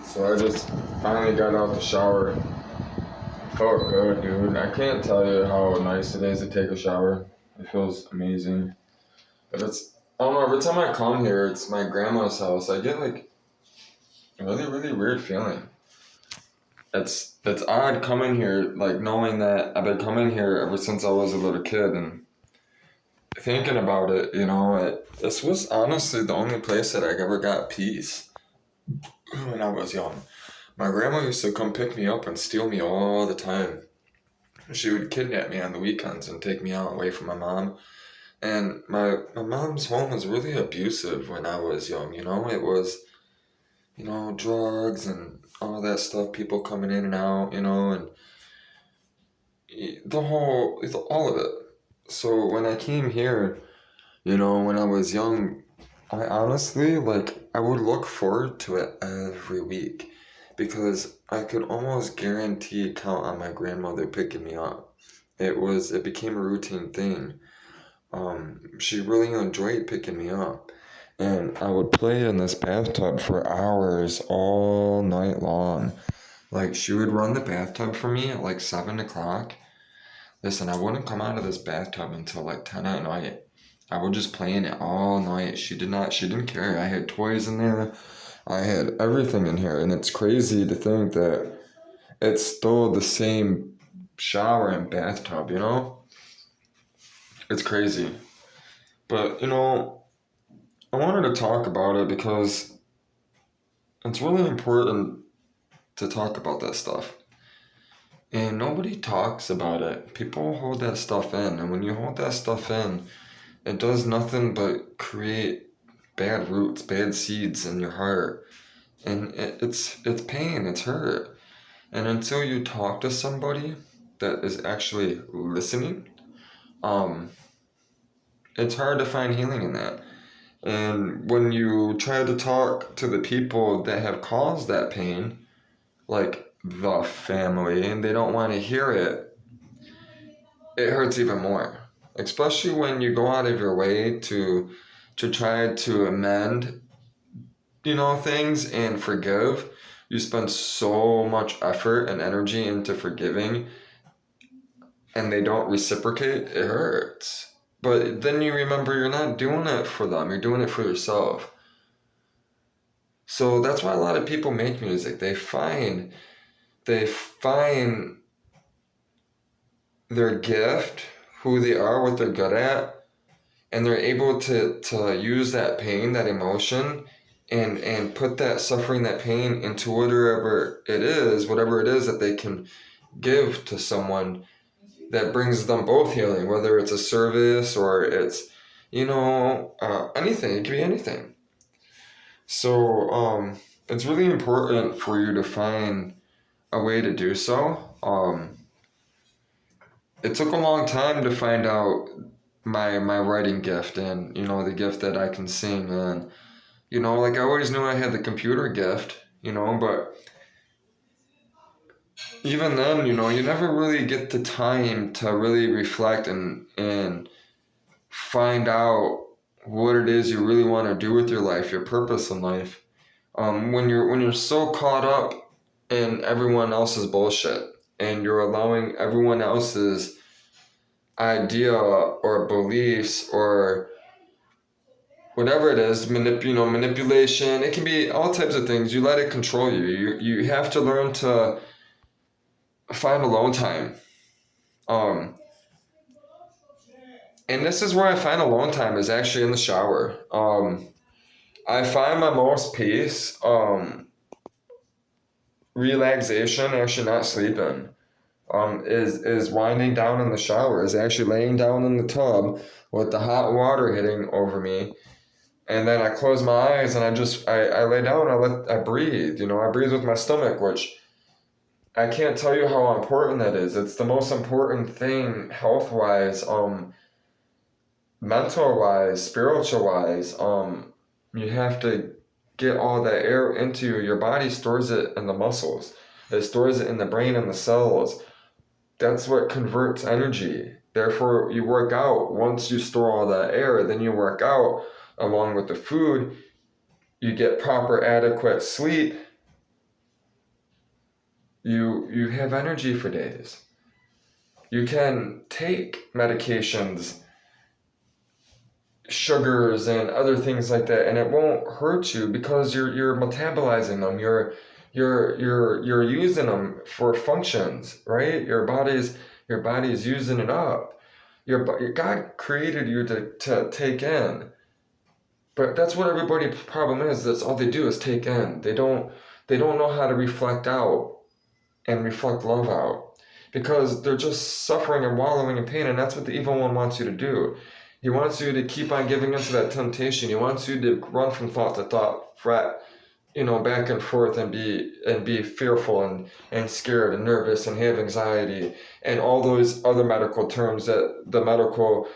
So I just finally got out the shower. Felt good, dude. I can't tell you how nice it is to take a shower. It feels amazing. But I don't know, every time I come here, it's my grandma's house. I get like a really, really weird feeling. It's odd coming here, like knowing that I've been coming here ever since I was a little kid and thinking about it, this was honestly the only place that I ever got peace when I was young. My grandma used to come pick me up and steal me all the time. She would kidnap me on the weekends and take me out away from my mom. And my mom's home was really abusive when I was young, It was, drugs and all that stuff, people coming in and out, and all of it. So when I came here, when I was young, I honestly, I would look forward to it every week because I could almost guarantee count on my grandmother picking me up. It became a routine thing. She really enjoyed picking me up. And I would play in this bathtub for hours all night long. Like, she would run the bathtub for me at like 7 o'clock. Listen, I wouldn't come out of this bathtub until like 10 at night. I would just play in it all night. She didn't care. I had toys in there. I had everything in here. And it's crazy to think that it's still the same shower and bathtub, It's crazy. But, I wanted to talk about it because it's really important to talk about that stuff. And nobody talks about it. People hold that stuff in. And when you hold that stuff in, it does nothing but create bad roots, bad seeds in your heart. And it's pain, it's hurt. And until you talk to somebody that is actually listening, um, it's hard to find healing in that. And when you try to talk to the people that have caused that pain, like the family, and they don't want to hear it, it hurts even more. Especially when you go out of your way to try to amend, things and forgive. You spend so much effort and energy into forgiving, and they don't reciprocate, it hurts. But then you remember you're not doing it for them, you're doing it for yourself. So that's why a lot of people make music. They find their gift, who they are, what they're good at, and they're able to use that pain, that emotion, and put that suffering, that pain into whatever it is that they can give to someone that brings them both healing, whether it's a service or it's, anything. It can be anything. So, it's really important for you to find a way to do so. It took a long time to find out my writing gift and, the gift that I can sing. And, I always knew I had the computer gift, but even then, you never really get the time to really reflect and find out what it is you really want to do with your life, your purpose in life. When you're so caught up in everyone else's bullshit and you're allowing everyone else's idea or beliefs or whatever it is, manipulation, it can be all types of things. You let it control you. You have to learn to find alone time. Um, and this is where I find alone time is actually in the shower. I find my most peace, relaxation, actually not sleeping, is winding down in the shower, is actually laying down in the tub with the hot water hitting over me. And then I close my eyes and I lay down, I breathe, I breathe with my stomach, which I can't tell you how important that is. It's the most important thing health-wise, mental-wise, spiritual-wise. You have to get all that air into you. Your body stores it in the muscles. It stores it in the brain and the cells. That's what converts energy. Therefore, you work out. Once you store all that air, then you work out along with the food. You get proper, adequate sleep. You have energy for days. You can take medications, sugars and other things like that, and it won't hurt you because you're metabolizing them. You're using them for functions, right? Your body's using it up. Your God created you to take in. But that's what everybody's problem is. That's all they do is take in. They don't know how to reflect out and reflect love out because they're just suffering and wallowing in pain, and that's what the evil one wants you to do. He wants you to keep on giving into that temptation. He wants you to run from thought to thought, fret, back and forth, and be fearful and scared and nervous and have anxiety and all those other medical terms that the medical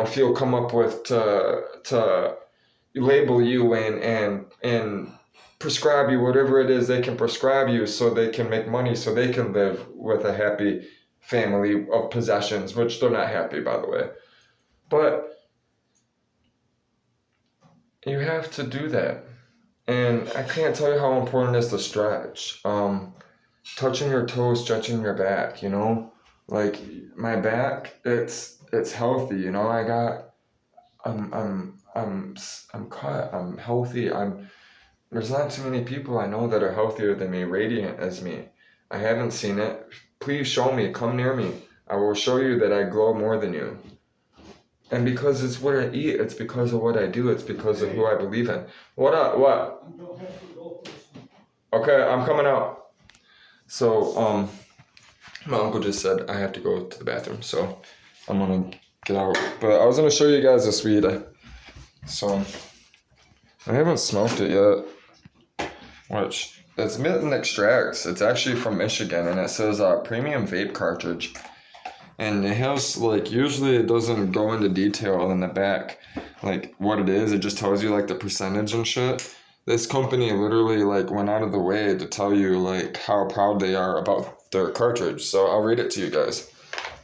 field come up with to label you and prescribe you whatever it is they can prescribe you so they can make money so they can live with a happy family of possessions, which they're not happy, by the way. But you have to do that. And I can't tell you how important it is to stretch. Touching your toes, stretching your back, like my back, it's healthy, I'm cut, I'm healthy, there's not too many people I know that are healthier than me, radiant as me. I haven't seen it. Please show me, come near me. I will show you that I glow more than you. And because it's what I eat, it's because of what I do, it's because of who I believe in. What up? What? Okay, I'm coming out. So, my uncle just said I have to go to the bathroom, so I'm gonna get out. But I was gonna show you guys this weed. So, I haven't smoked it yet. Which, it's Mitten Extracts. It's actually from Michigan, and it says premium vape cartridge. And it has, usually it doesn't go into detail in the back, what it is. It just tells you, the percentage and shit. This company literally, went out of the way to tell you, how proud they are about their cartridge. So I'll read it to you guys.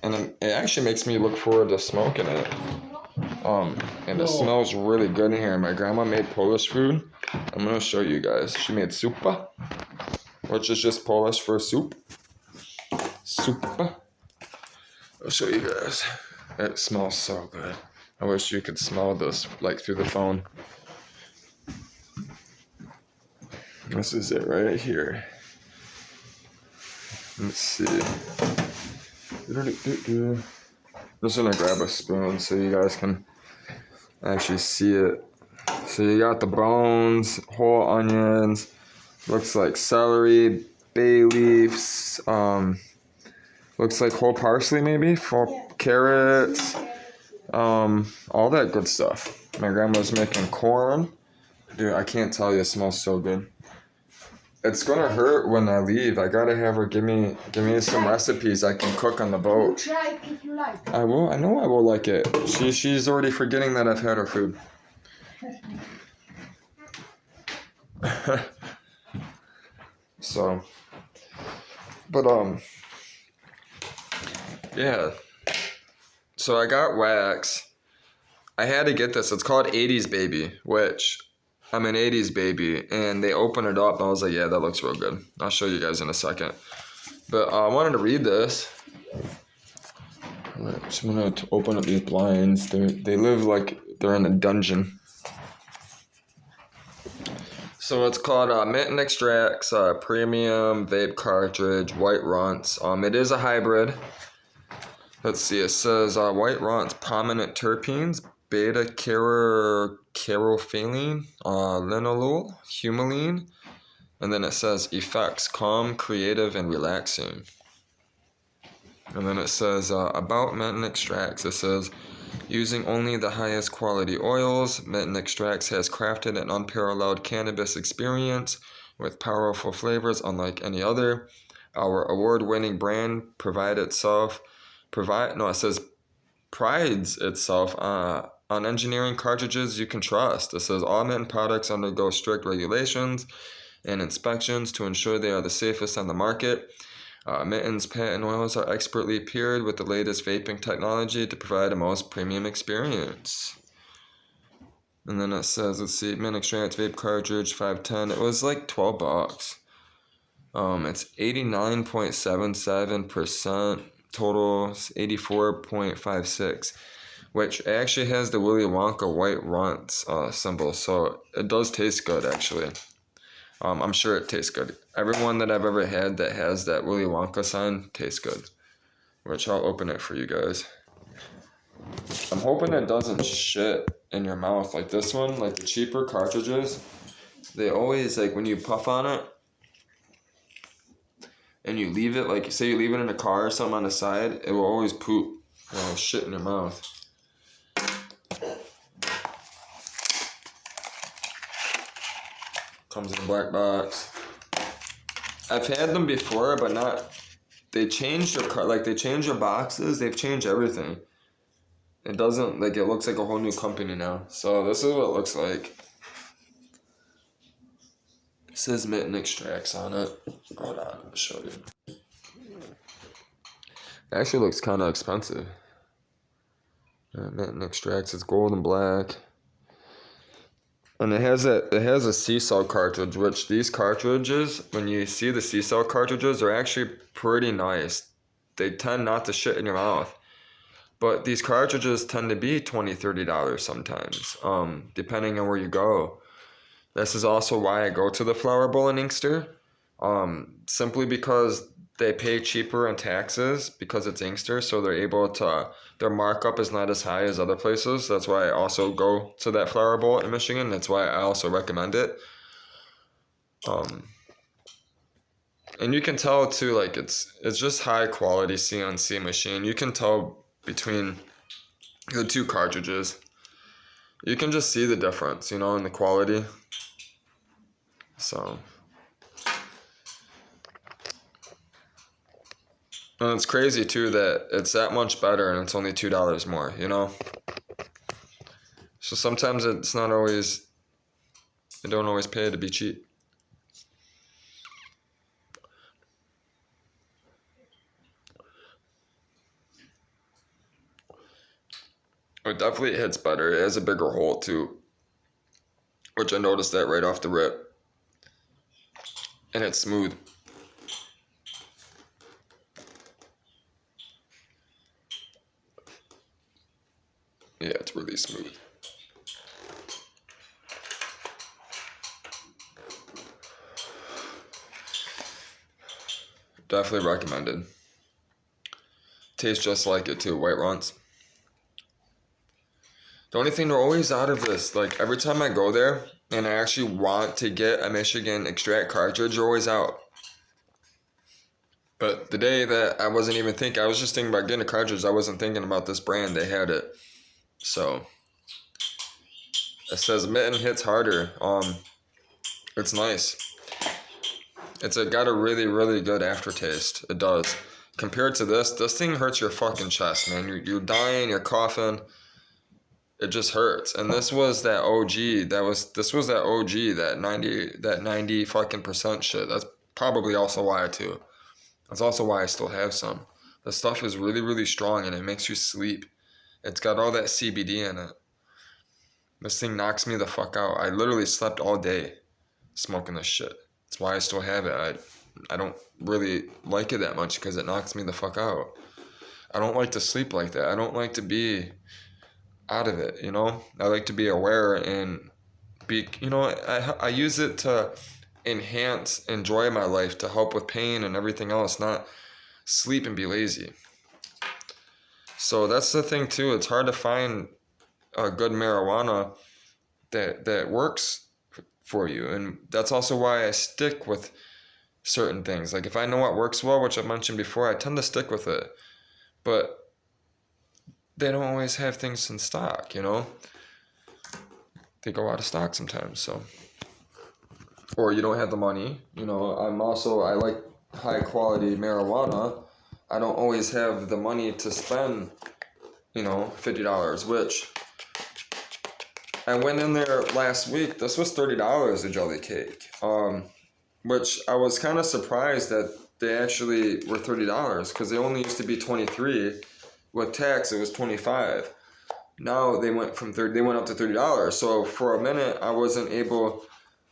And it actually makes me look forward to smoking it. And it smells really good in here. My grandma made Polish food. I'm going to show you guys. She made supa, which is just Polish for soup. Supa. I'll show you guys. It smells so good. I wish you could smell this through the phone. This is it right here. Let's see. I'm just gonna grab a spoon so you guys can actually see it. So you got the bones, whole onions, looks like celery, bay leaves, looks like whole parsley maybe, full carrots, all that good stuff. My grandma's making corn. Dude, I can't tell you, it smells so good. It's gonna hurt when I leave. I gotta have her give me some recipes I can cook on the boat. Try if you like. I will. I know I will like it. She's already forgetting that I've had her food. So, but yeah. So I got wax. I had to get this. It's called 80s Baby, which I'm an 80s baby, and they open it up, and I was like, yeah, that looks real good. I'll show you guys in a second. But I wanted to read this. I'm going to open up these blinds. They live like they're in a dungeon. So it's called Mitten Extracts Premium Vape Cartridge White Runts. It is a hybrid. Let's see, it says White Runts Prominent Terpenes, beta-carotene, linalool, humulene, and then it says effects, calm, creative, and relaxing. And then it says about Mitten Extracts. It says, using only the highest quality oils, Mitten Extracts has crafted an unparalleled cannabis experience with powerful flavors unlike any other. Our award-winning brand prides itself on engineering cartridges you can trust. It says all Mitten products undergo strict regulations and inspections to ensure they are the safest on the market. Mitten's patent oils are expertly paired with the latest vaping technology to provide a most premium experience. And then it says, let's see, Mitten Extracts vape cartridge 510. It was like $12. It's 89.77%. Total 84.56, which actually has the Willy Wonka white runts symbol. So it does taste good, actually. I'm sure it tastes good. Everyone that I've ever had that has that Willy Wonka sign tastes good. Which I'll open it for you guys. I'm hoping it doesn't shit in your mouth like this one. Like the cheaper cartridges, they always, like when you puff on it and you leave it, like say you leave it in a car or something on the side, it will always poop. Shit in your mouth. Comes in a black box. I've had them before, but not. They changed their they changed their boxes. They've changed everything. It doesn't, like, it looks like a whole new company now. So this is what it looks like. It says Mitten Extracts on it. Hold on, I'll show you. It actually looks kind of expensive. Mitten Extracts, it's gold and black. And it has a C-cell cartridge, which these cartridges, when you see the C-cell cartridges, are actually pretty nice. They tend not to shit in your mouth. But these cartridges tend to be $20, $30 sometimes, depending on where you go. This is also why I go to the Flower Bowl in Inkster, simply because they pay cheaper in taxes because it's Inkster, so they're able to, their markup is not as high as other places. That's why I also go to that Flower Bowl in Michigan. That's why I also recommend it. And you can tell too, like it's just high quality CNC machine. You can tell between the two cartridges. You can just see the difference, in the quality. So, and it's crazy too that it's that much better and it's only $2 more, So sometimes it don't always pay to be cheap. It definitely hits better. It has a bigger hole too, which I noticed that right off the rip. And it's smooth. Yeah, it's really smooth. Definitely recommended. Tastes just like it too, white runts. The only thing, they're always out of this. Like every time I go there and I actually want to get a Michigan Extract cartridge, they're always out. But the day that I wasn't even thinking, I was just thinking about getting a cartridge. I wasn't thinking about this brand. They had it. So it says Mitten hits harder. It's nice. It's got a really, really good aftertaste. It does. Compared to this thing hurts your fucking chest, man. You're dying, you're coughing. It just hurts. And this was that OG. This was that OG, that 90 fucking percent shit. That's probably also why too. That's also why I still have some. The stuff is really, really strong and it makes you sleep. It's got all that CBD in it. This thing knocks me the fuck out. I literally slept all day smoking this shit. That's why I still have it. I don't really like it that much because it knocks me the fuck out. I don't like to sleep like that. I don't like to be out of it, I like to be aware and be, I use it to enjoy my life, to help with pain and everything else, not sleep and be lazy. So that's the thing too. It's hard to find a good marijuana that works for you, and that's also why I stick with certain things. Like if I know what works well, which I mentioned before, I tend to stick with it. But they don't always have things in stock, They go out of stock sometimes, so. Or you don't have the money, I like high quality marijuana. I don't always have the money to spend, $50, which I went in there last week. This was $30 a jelly cake, which I was kind of surprised that they actually were $30 because they only used to be $23. With tax, it was $25. Now they went up to $30. So for a minute, I wasn't able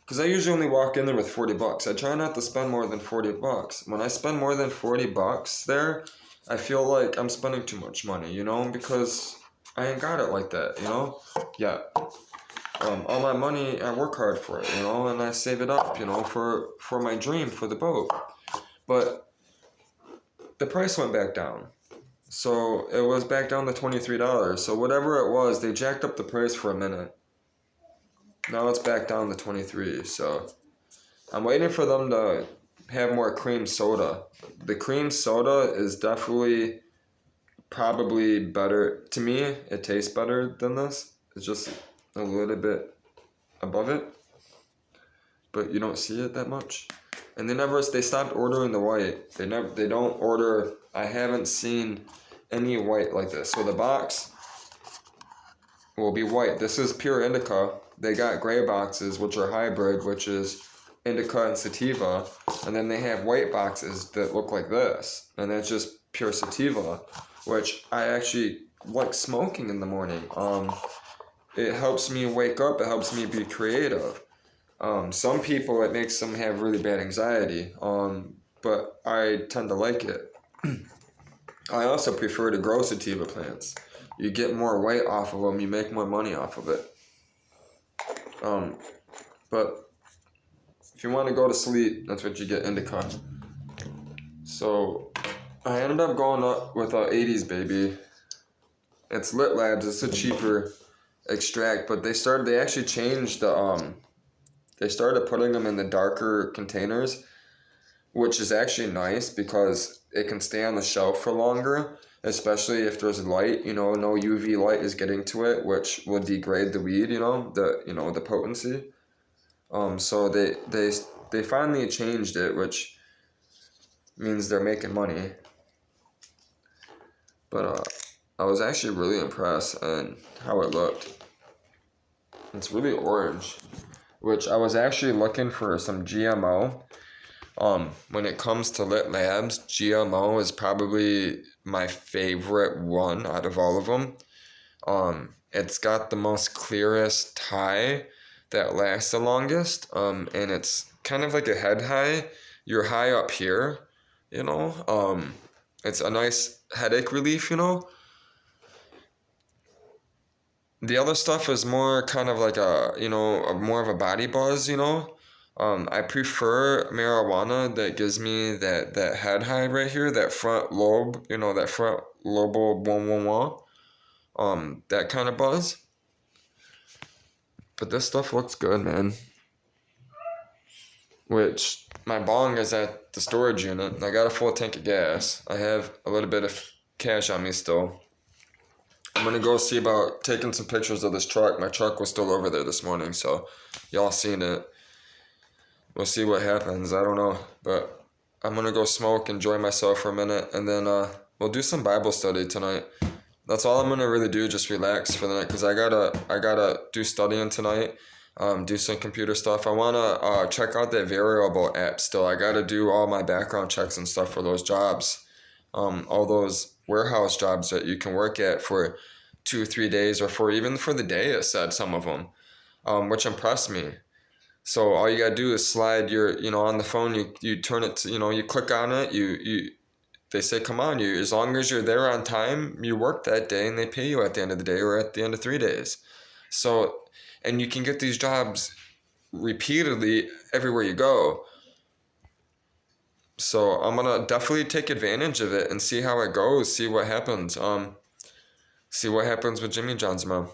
because I usually only walk in there with $40. I try not to spend more than $40. When I spend more than $40 there, I feel like I'm spending too much money, you know, because I ain't got it like that, you know. Yeah. All my money, I work hard for it, you know, and I save it up, you know, for my dream, for the boat. But the price went back down. So it was back down to $23. So whatever it was, they jacked up the price for a minute. Now it's back down to 23. So I'm waiting for them to have more cream soda. The cream soda is definitely probably better. To me, it tastes better than this. It's just a little bit above it, but you don't see it that much. And they stopped ordering the white. They don't order. I haven't seen any white like this. So the box will be white. This is pure indica. They got gray boxes, which are hybrid, which is indica and sativa, and then they have white boxes that look like this, and that's just pure sativa, which I actually like smoking in the morning. It helps me wake up. It helps me be creative. Some people, it makes them have really bad anxiety, but I tend to like it. I also prefer to grow sativa plants. You get more weight off of them, you make more money off of it. But if you want to go to sleep, that's what you get, indica. So I ended up going up with a 80s baby. It's Lit Labs. It's a cheaper extract, but they actually changed they started putting them in the darker containers, which is actually nice because it can stay on the shelf for longer, especially if there's light, no UV light is getting to it, which will degrade the weed, the potency. So they finally changed it, which means they're making money. But I was actually really impressed and how it looked. It's really orange, which I was actually looking for some GMO. When it comes to Lit Labs, GMO is probably my favorite one out of all of them. It's got the most clearest high that lasts the longest, and it's kind of like a head high. You're high up here, it's a nice headache relief, The other stuff is more kind of like more of a body buzz, I prefer marijuana that gives me that head high right here, that front lobe, that front lobal wah wah wah, that kind of buzz. But this stuff looks good, man. Which, my bong is at the storage unit. I got a full tank of gas. I have a little bit of cash on me still. I'm gonna go see about taking some pictures of this truck. My truck was still over there this morning, so y'all seen it. We'll see what happens. I don't know, but I'm gonna go smoke, enjoy myself for a minute, and then we'll do some Bible study tonight. That's all I'm gonna really do, just relax for the night, cause I gotta do studying tonight, do some computer stuff. I wanna check out that Variable app still. I gotta do all my background checks and stuff for those jobs, all those warehouse jobs that you can work at for 2 or 3 days, or even for the day. It said some of them, which impressed me. So all you gotta do is slide your, on the phone, you turn it to, you click on it, they say, come on, as long as you're there on time, you work that day and they pay you at the end of the day or at the end of 3 days. So, and you can get these jobs repeatedly everywhere you go. So I'm gonna definitely take advantage of it and see how it goes, see what happens. See what happens with Jimmy John's mom.